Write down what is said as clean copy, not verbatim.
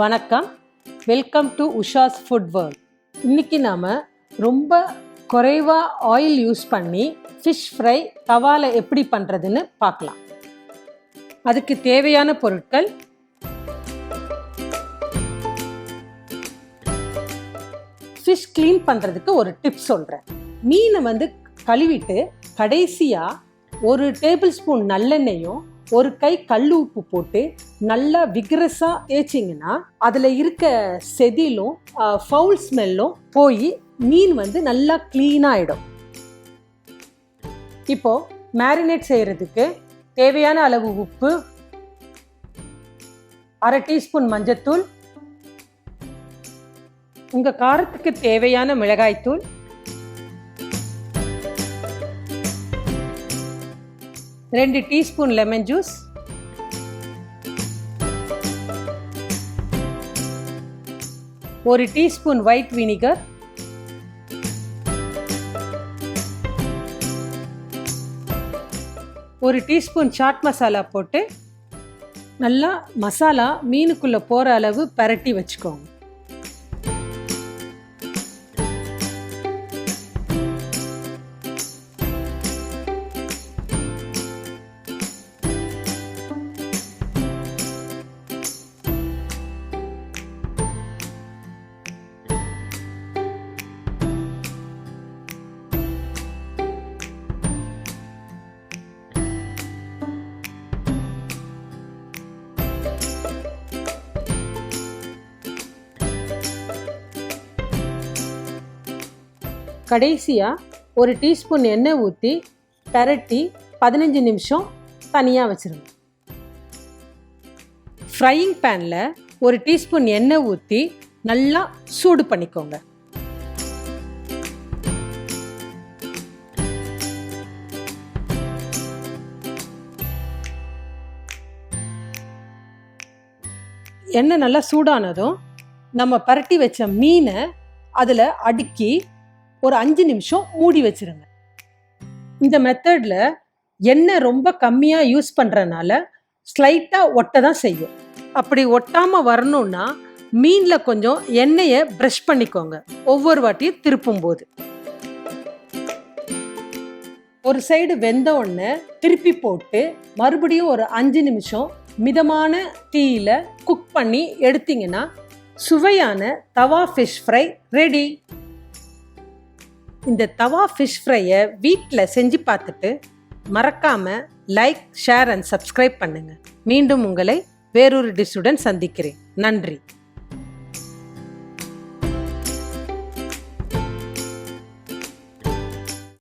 வணக்கம், welcome to Usha's food world. இன்னைக்கு நாம் ரொம்ப குறைவாக ஆயில் யூஸ் பண்ணி ஃபிஷ் ஃப்ரை தவால எப்படி பண்ணுறதுன்னு பார்க்கலாம். அதுக்கு தேவையான பொருட்கள்: ஃபிஷ் க்ளீன் பண்ணுறதுக்கு ஒரு டிப்ஸ் சொல்கிறேன். மீனை கழுவிட்டு கடைசியாக 1 டேபிள் ஸ்பூன் நல்லெண்ணெயும் 1 கை கல் உப்பு போட்டு நல்லா விக்ரஸாக தேய்ச்சிங்கன்னா அதில் இருக்க செதிலும் ஃபவுல் ஸ்மெல்லும் போய் மீன் நல்லா க்ளீனாக ஆகிடும். இப்போது மேரினேட் செய்கிறதுக்கு தேவையான அளவு உப்பு, 1/2 டீஸ்பூன் மஞ்சத்தூள், உங்கள் காரத்துக்கு தேவையான மிளகாய்த்தூள், 2 teaspoon lemon juice, 1 teaspoon white vinegar, 1 teaspoon chaat masala போட்டு நல்லா மசாலா மீனுக்குள்ளே போகிற அளவு பரட்டி வச்சுக்கோங்க. கடைசியாக 1 டீஸ்பூன் எண்ணெய் ஊற்றி பரட்டி 15 நிமிஷம் தனியாக வச்சுருங்க. ஃப்ரையிங் பேனில் 1 டீஸ்பூன் எண்ணெய் ஊற்றி நல்லா சூடு பண்ணிக்கோங்க. எண்ணெய் நல்லா சூடானதும் நம்ம பரட்டி வச்ச மீனை அதில் அடுக்கி ஒரு 5 நிமிஷம் மூடி வச்சிருங்க. இந்த மெத்தடில் எண்ணெய் ரொம்ப கம்மியாக யூஸ் பண்ணுறதுனால ஸ்லைட்டாக ஒட்ட தான் செய்யும். அப்படி ஒட்டாமல் வரணும்னா மீனில் கொஞ்சம் எண்ணெயை ப்ரஷ் பண்ணிக்கோங்க ஒவ்வொரு வாட்டியும் திருப்பும் போது. ஒரு சைடு வெந்த உடனே திருப்பி போட்டு மறுபடியும் ஒரு 5 நிமிஷம் மிதமான தீயில குக் பண்ணி எடுத்தீங்கன்னா சுவையான தவா ஃபிஷ் ஃப்ரை ரெடி. இந்த தவா ஃபிஷ் ஃப்ரையை வீட்டில் செஞ்சு பார்த்துட்டு மறக்காமல் லைக், ஷேர் அண்ட் சப்ஸ்கிரைப் பண்ணுங்கள். மீண்டும் உங்களை வேறொரு டிஷ்ஷுடன் சந்திக்கிறேன். நன்றி.